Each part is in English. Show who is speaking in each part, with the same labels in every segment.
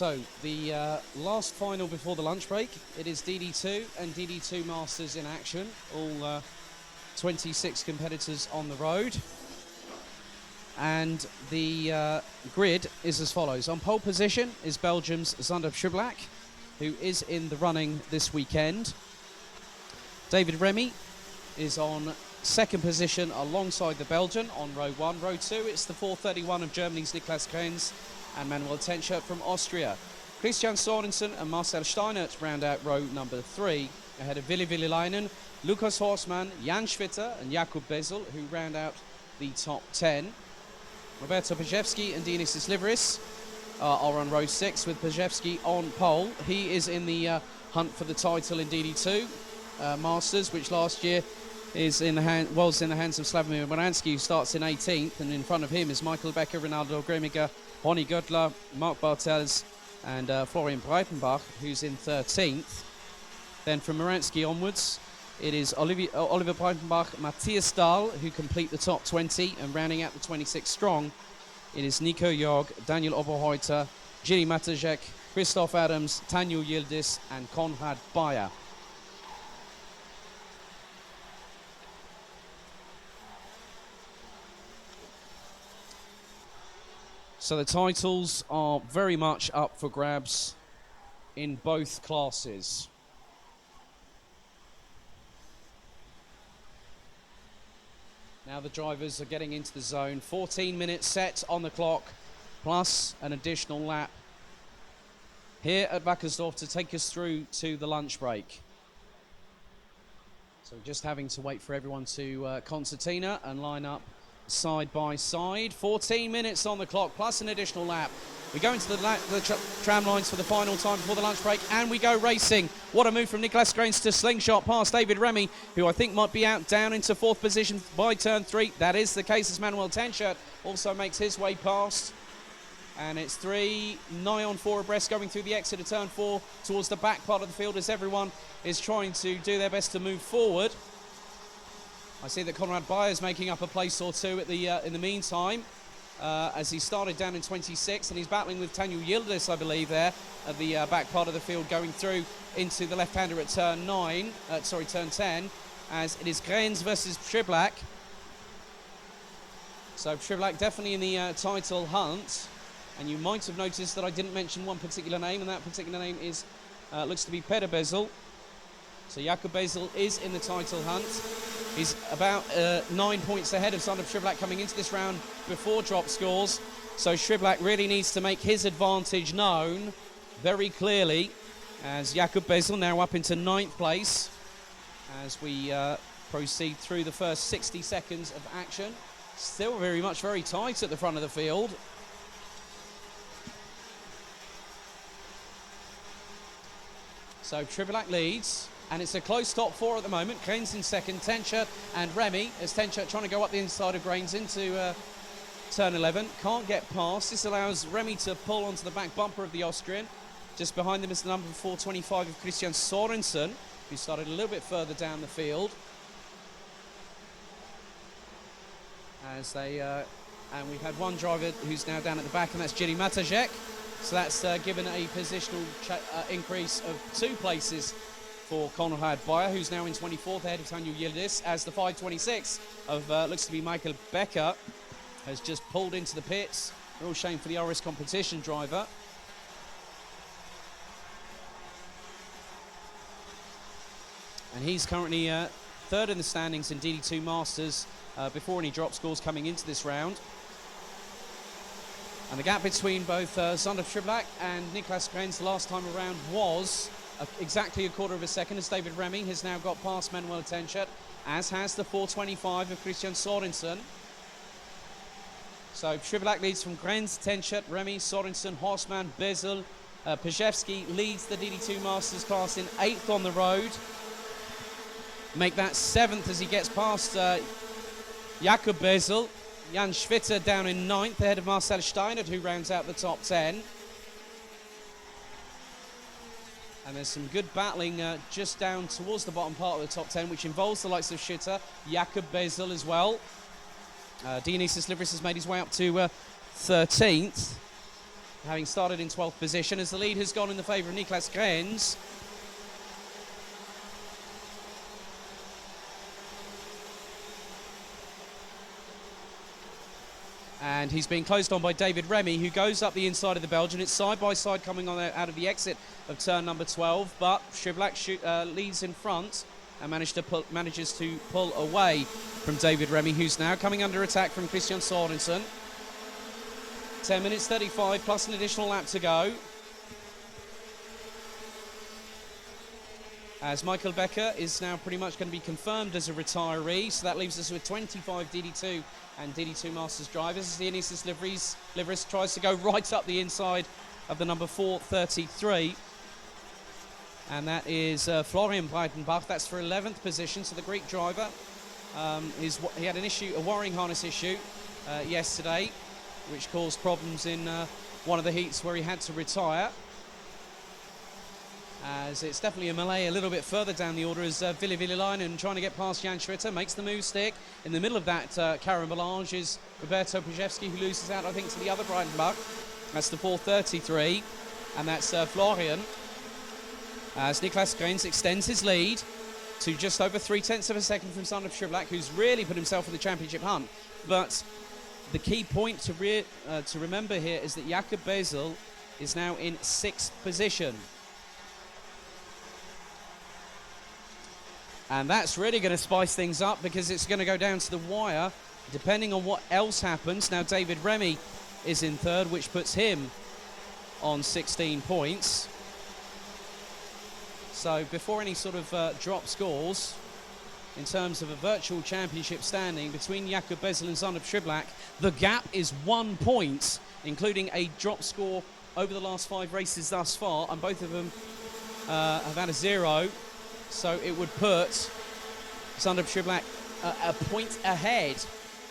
Speaker 1: So, the last final before the lunch break, it is DD2 and DD2 Masters in action. All 26 competitors on the road. And the grid is as follows. On pole position is Belgium's Zander Schiblak, who is in the running this weekend. David Remy is on second position alongside the Belgian on row 1. Row 2, it's the 431 of Germany's Niklas Krenz and Manuel Tenscher from Austria. Christian Sorensen and Marcel Steinert round out row number 3, ahead of Willi Leinen, Lukas Horstmann, Jan Schwitter and Jakub Bezel, who round out the top 10. Roberto Pajewski and Dionysis Livris are on row 6 with Pajewski on pole. He is in the hunt for the title in DD2 Masters, which last year was in the hands of Slavomir Moransky, who starts in 18th, and in front of him is Michael Becker, Ronaldo Gremiger, Ronny Göttler, Marc Bartels and Florian Breitenbach, who's in 13th. Then from Moransky onwards, it is Oliver Breitenbach, Matthias Dahl, who complete the top 20, and rounding out the 26 strong, it is Nico Jorg, Daniel Oberheuter, Jiri Matajek, Christoph Adams, Daniel Yildiz and Konrad Bayer. So the titles are very much up for grabs in both classes. Now the drivers are getting into the zone. 14 minutes set on the clock, plus an additional lap here at Wackersdorf to take us through to the lunch break. So just having to wait for everyone to concertina and line up side by side. 14 minutes on the clock, plus an additional lap. We go into the tram lines for the final time before the lunch break, and we go racing. What a move from Niklas Krenz to slingshot past David Remy, who I think might be out down into 4th position by turn 3. That is the case as Manuel Tenscher also makes his way past. And it's 3, nigh on 4 abreast going through the exit of turn 4 towards the back part of the field as everyone is trying to do their best to move forward. I see that Konrad Bayer is making up a place or two at the in the meantime, as he started down in 26, and he's battling with Daniel Yildiz, I believe, there at the back part of the field, going through into the left-hander at turn 10, as it is Krenz versus Schiblak. So Schiblak definitely in the title hunt, and you might have noticed that I didn't mention one particular name, and that particular name is looks to be Peter Bezel. So Jakub Bezel is in the title hunt. He's about 9 points ahead of Zander Schiblak coming into this round before drop scores. So Schiblak really needs to make his advantage known very clearly, as Jakub Bezel now up into 9th place as we proceed through the first 60 seconds of action. Still very tight at the front of the field. So Schiblak leads. And it's a close top 4 at the moment. Krenz in second, Tenscher and Remy, as Tenscher trying to go up the inside of Krenz into turn 11. Can't get past. This allows Remy to pull onto the back bumper of the Austrian. Just behind them is the number 425 of Christian Sorensen, who started a little bit further down the field. As they, and we've had one driver who's now down at the back, and that's Jiri Matajek. So that's given a positional increase of 2 places for Konrad Bayer, who's now in 24th ahead of Daniel Yildiz, as the 526 of looks to be Michael Becker has just pulled into the pits. A real shame for the RS competition driver. And he's currently 3rd in the standings in DD2 Masters before any drop scores coming into this round. And the gap between both Zander Schiblak and Niklas Krenz last time around was exactly a quarter of a second, as David Remy has now got past Manuel Tenscher, as has the 425 of Christian Sorensen. So Schiblak leads from Krenz, Tenscher, Remy, Sorensen, Horstmann, Bezel. Pajewski leads the DD2 Masters class in 8th on the road. Make that 7th as he gets past Jakub Bezel. Jan Schwitter down in 9th ahead of Marcel Steinert, who rounds out the top 10. And there's some good battling just down towards the bottom part of the top 10, which involves the likes of Schwitter, Jakub Bezel as well. Dionysis Livris has made his way up to 13th. having started in 12th position, as the lead has gone in the favour of Niklas Grenz. And he's being closed on by David Remy, who goes up the inside of the Belgian. It's side by side coming on out of the exit of turn number 12, but Schiblak leads in front and manages to pull away from David Remy, who's now coming under attack from Christian Sorensen. 10 minutes 35 plus an additional lap to go. As Michael Becker is now pretty much going to be confirmed as a retiree, so that leaves us with 25 DD2 and DD2 Masters drivers. As the Ineos liveries tries to go right up the inside of the number 433. And that is Florian Breitenbach. That's for 11th position. So the Greek driver, he had a wiring harness issue yesterday, which caused problems in one of the heats where he had to retire. As it's definitely a melee a little bit further down the order as Ville Villelainen trying to get past Jan Schwitter, makes the move stick. In the middle of that carambolage is Roberto Pajewski, who loses out, I think, to the other Breitenbach. That's the 433, and that's Florian. As Niklas Grenz extends his lead to just over 0.3 of a second from Sander Schiblak, who's really put himself in the championship hunt. But the key point to remember here is that Jakob Bezel is now in 6th position. And that's really going to spice things up, because it's going to go down to the wire, depending on what else happens. Now, David Remy is in 3rd, which puts him on 16 points. So before any sort of drop scores, in terms of a virtual championship standing between Jakob Bezel and Sander Schiblak, the gap is 1 point, including a drop score over the last 5 races thus far, and both of them have had a 0. So it would put Sander Schiblak a point ahead,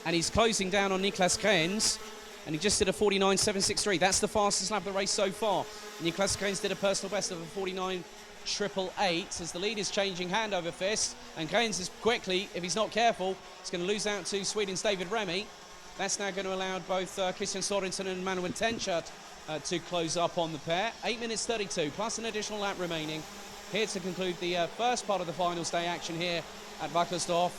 Speaker 1: and he's closing down on Niklas Grenz, and he just did a 49.763. That's the fastest lap of the race so far. Niklas Grenz did a personal best of a 49.888 as the lead is changing hand over fist, and Grenz is quickly, if he's not careful, he's going to lose out to Sweden's David Remy. That's now going to allow both Christian Sorensen and Manuel Tenchert to close up on the pair. 8 minutes 32 plus an additional lap remaining here to conclude the first part of the finals day action here at Wackersdorf.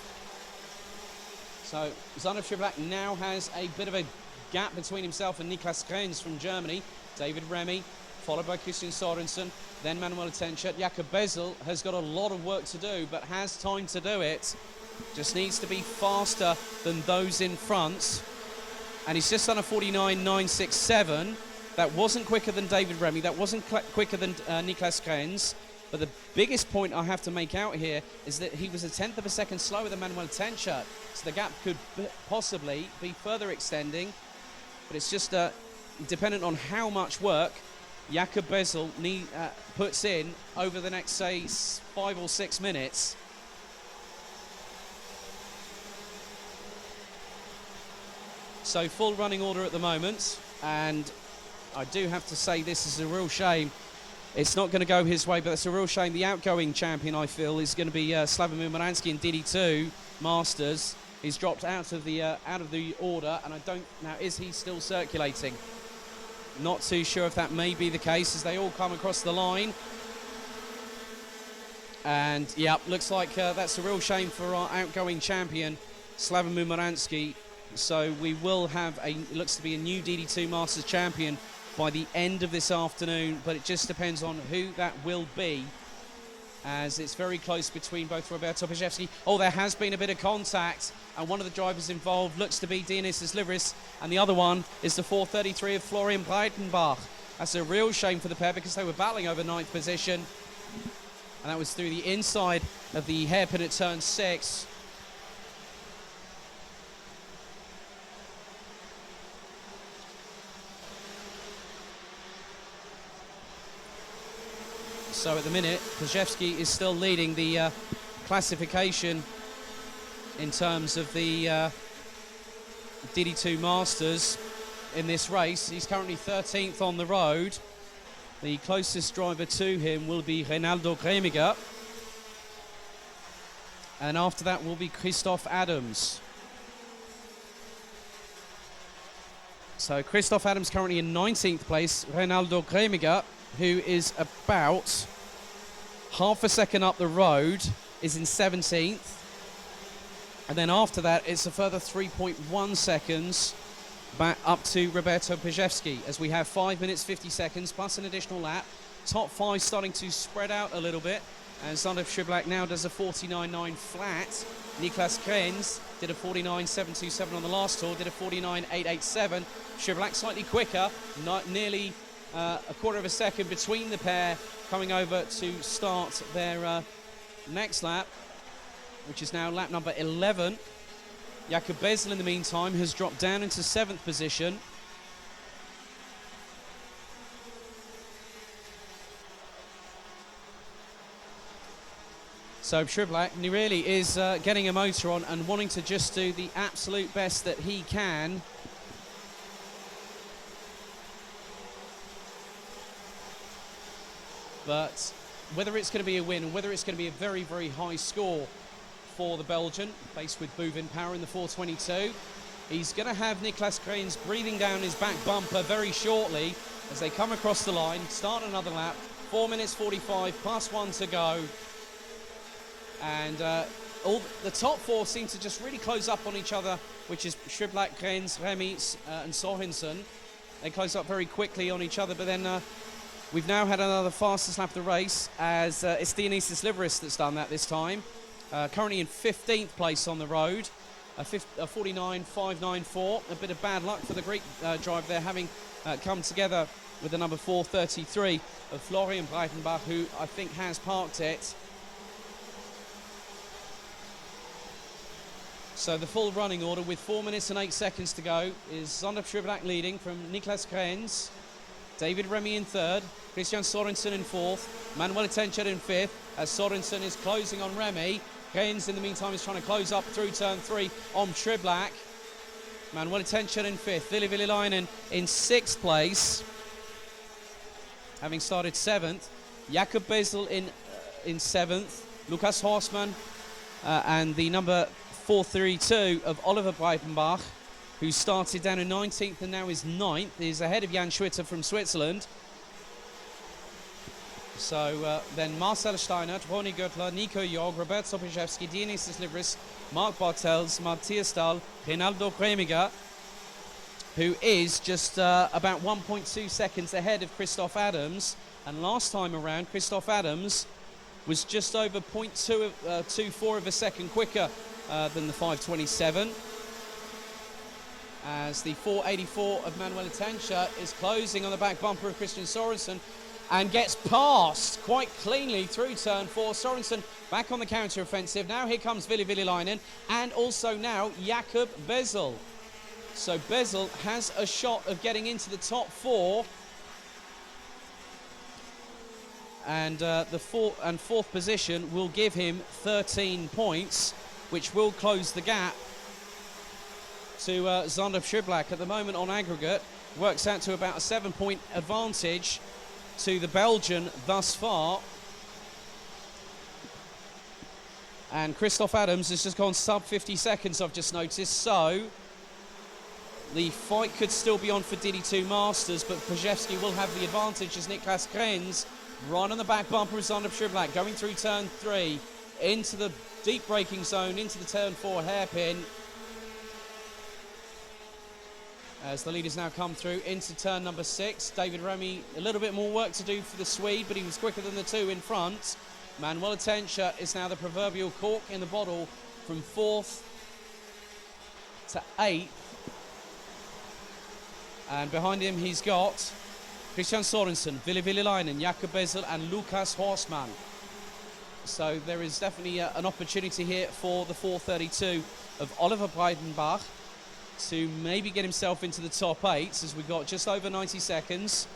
Speaker 1: So Sander Schiblak now has a bit of a gap between himself and Niklas Grenz from Germany. David Remy, followed by Christian Sorensen, then Manuel Tenchert. Jakob Bezel has got a lot of work to do, but has time to do it. Just needs to be faster than those in front. And he's just done a 49.967. That wasn't quicker than David Remy. That wasn't quicker than Niklas Grenz. But the biggest point I have to make out here is that he was a 1/10 of a second slower than Manuel Tenchert. So the gap could possibly be further extending. But it's just dependent on how much work Jakob Bezel puts in over the next, say, 5 or 6 minutes. So full running order at the moment. And I do have to say this is a real shame. It's not going to go his way, but it's a real shame. The outgoing champion, I feel, is going to be Slavomir Moransky in DD2 Masters. He's dropped out of the order, and I don't now. Is he still circulating? Not too sure if that may be the case, as they all come across the line. And yeah, looks like that's a real shame for our outgoing champion, Slavomir Moransky. So we will have it looks to be a new DD2 Masters champion by the end of this afternoon, but it just depends on who that will be, as it's very close between both Roberto Pajewski. Oh, there has been a bit of contact, and one of the drivers involved looks to be Dionyssis Liveris, and the other one is the 433 of Florian Breitenbach. That's a real shame for the pair, because they were battling over 9th position, and that was through the inside of the hairpin at turn 6. So at the minute, Pajewski is still leading the classification in terms of the DD2 Masters in this race. He's currently 13th on the road. The closest driver to him will be Reynaldo Gremiger. And after that will be Christoph Adams. So Christoph Adams currently in 19th place. Reynaldo Gremiger, who is about half a second up the road, is in 17th. And then after that, it's a further 3.1 seconds back up to Roberto Pajewski, as we have 5 minutes 50 seconds plus an additional lap. Top 5 starting to spread out a little bit, and Zandov Schublak now does a 49.9 flat. Niklas Krenz did a 49.727 on the last tour, did a 49.887. Schublak slightly quicker, nearly a quarter of a second between the pair, coming over to start their next lap, which is now lap number 11. Jakob Bezel, in the meantime, has dropped down into 7th position. So Schublak really is getting a motor on and wanting to just do the absolute best that he can. But whether it's going to be a win and whether it's going to be a very, very high score for the Belgian, faced with Bouvin Power in the 422, he's going to have Niklas Krenz breathing down his back bumper very shortly as they come across the line, start another lap. 4 minutes 45 plus 1 to go. And all the top 4 seem to just really close up on each other, which is Schublak, Krenz, Remy and Sorensen. They close up very quickly on each other, but then we've now had another fastest lap of the race, as it's Dionysius Liveris that's done that this time. Currently in 15th place on the road, a 49.594. A bit of bad luck for the Greek driver there, having come together with the number 433 of Florian Breitenbach, who I think has parked it. So the full running order with 4 minutes and 8 seconds to go is Zandov Schublak leading from Niklas Krenz, David Remy in 3rd, Christian Sorensen in 4th, Manuel Tencher in 5th, as Sorensen is closing on Remy. Krenz, in the meantime, is trying to close up through turn 3 on Schublak. Manuel Tencher in 5th, Ville Villainen in 6th place, having started 7th. Jakob Bezel in 7th, Lukas Horstmann and the number 432 of Oliver Breitenbach, who started down in 19th and now is 9th. He's ahead of Jan Schwitter from Switzerland. So then Marcel Steiner, Tony Göttler, Nico Jorg, Roberto Pajewski, Dionysius Liveris, Mark Bartels, Matthias Dahl, Reynaldo Gremiger, who is just about 1.2 seconds ahead of Christoph Adams. And last time around, Christoph Adams was just over 0.24 of a second quicker than the 527. As the 484 of Manuel Tencher is closing on the back bumper of Christian Sorensen and gets past quite cleanly through turn 4. Sorensen back on the counter-offensive. Now here comes Ville Villainen and also now Jakob Bezel. So Bezel has a shot of getting into the top 4. And the 4th and 4th position will give him 13 points, which will close the gap to Zandov Schublak. At the moment on aggregate, works out to about a 7-point advantage to the Belgian thus far. And Christoph Adams has just gone sub 50 seconds, I've just noticed. So the fight could still be on for DD2 Masters, but Pajewski will have the advantage as Niklas Krenz right on the back bumper of Zandov Schublak, going through turn 3 into the deep braking zone, into the turn 4 hairpin. As the leaders now come through into turn number 6. David Remy, a little bit more work to do for the Swede, but he was quicker than the 2 in front. Manuel Tencher is now the proverbial cork in the bottle from 4th to 8th. And behind him he's got Christian Sorensen, Ville Villainen, Jakob Bezel and Lukas Horstmann. So there is definitely an opportunity here for the 432 of Oliver Breitenbach to maybe get himself into the top 8, as we've got just over 90 seconds.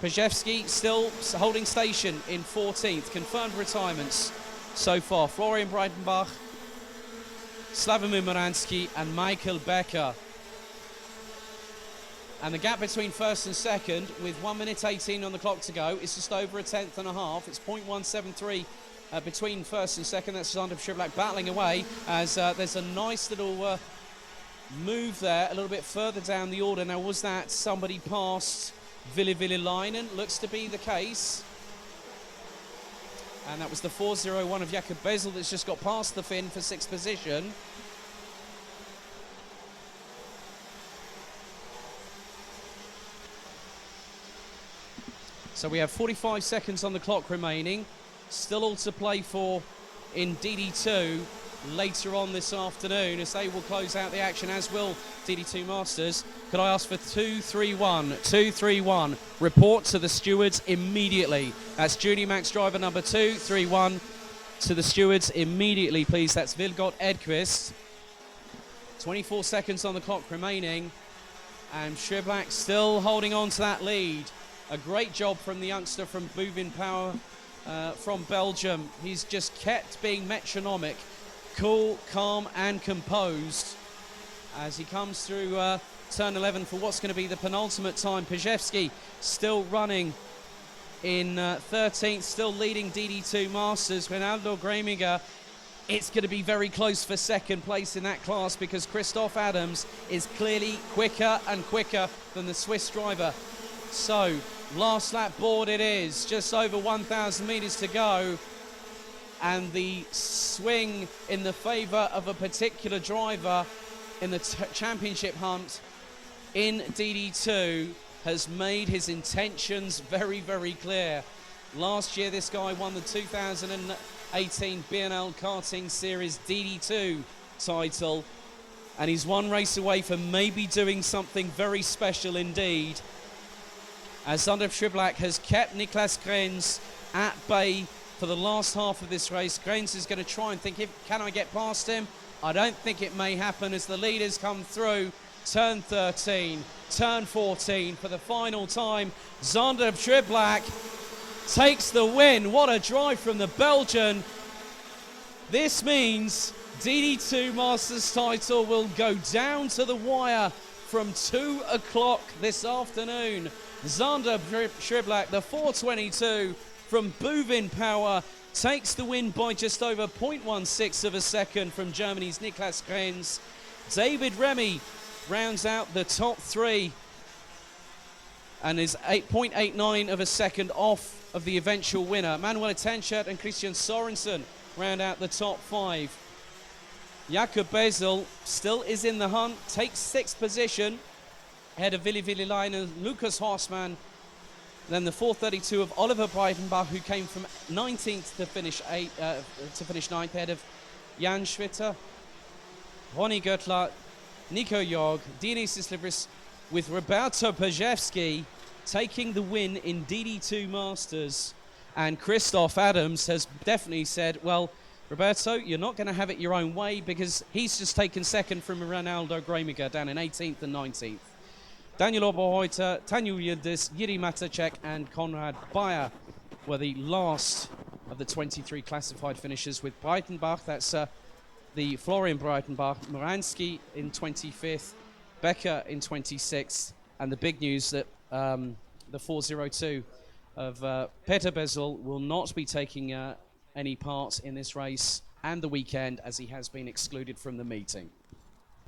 Speaker 1: Pajewski still holding station in 14th. Confirmed retirements so far. Florian Breitenbach, Slavomir Moransky and Michael Becker. And the gap between first and second, with 1 minute 18 on the clock to go, is just over a tenth and a half. It's 0.173 between first and second. That's Zandov Schublak battling away as there's a nice little move there a little bit further down the order. Now, was that somebody past Ville-Ville-Leinen? Looks to be the case. And that was the 4:01 of Jakob Bezel that's just got past the Finn for 6th position. So we have 45 seconds on the clock remaining. Still all to play for in DD2 later on this afternoon, as they will close out the action, as will DD2 Masters. Could I ask for 231? 231. Report to the stewards immediately. That's Judy Max driver number 231 to the stewards immediately, please. That's Vilgot Edquist. 24 seconds on the clock remaining, and Schiblak still holding on to that lead. A great job from the youngster from Bouvin Power from Belgium. He's just kept being metronomic, cool, calm and composed as he comes through turn 11 for what's going to be the penultimate time. Pajewski still running in 13th, still leading DD2 Masters. Ronaldo Gremiger, it's going to be very close for second place in that class, because Christoph Adams is clearly quicker and quicker than the Swiss driver. So, last lap board it is, just over 1,000 metres to go, and the swing in the favour of a particular driver in the championship hunt in DD2 has made his intentions very, very clear. Last year this guy won the 2018 BNL Karting Series DD2 title, and he's one race away from maybe doing something very special indeed, as Zandep Schiblak has kept Niklas Grenz at bay for the last half of this race. Grenz is going to try and think, can I get past him? I don't think it may happen, as the leaders come through turn 13, turn 14 for the final time. Zandep Schiblak takes the win. What a drive from the Belgian. This means DD2 Masters title will go down to the wire from 2 o'clock this afternoon. Zander Schiblak, the 422 from Bouvin Power, takes the win by just over 0.16 of a second from Germany's Niklas Grenz. David Remy rounds out the top 3 and is 8.89 of a second off of the eventual winner. Manuel Tenschert and Christian Sorensen round out the top 5. Jakob Bezel still is in the hunt, takes 6th position, ahead of Ville-Ville-Leinen, Lucas Horstmann. Then the 432 of Oliver Breitenbach, who came from 19th to finish 9th, ahead of Jan Schwitter, Ronny Göttler, Nico Jorg, Dionysis Libris, with Roberto Pajewski taking the win in DD2 Masters. And Christoph Adams has definitely said, well, Roberto, you're not going to have it your own way, because he's just taken second from Ronaldo Gremiger down in 18th and 19th. Daniel Oberreuter, Tanju Yildiz, Yuri Matacek and Konrad Bayer were the last of the 23 classified finishers, with Breitenbach, that's the Florian Breitenbach, Moransky in 25th, Becker in 26th, and the big news that the 402 of Peter Bezel will not be taking any part in this race and the weekend, as he has been excluded from the meeting.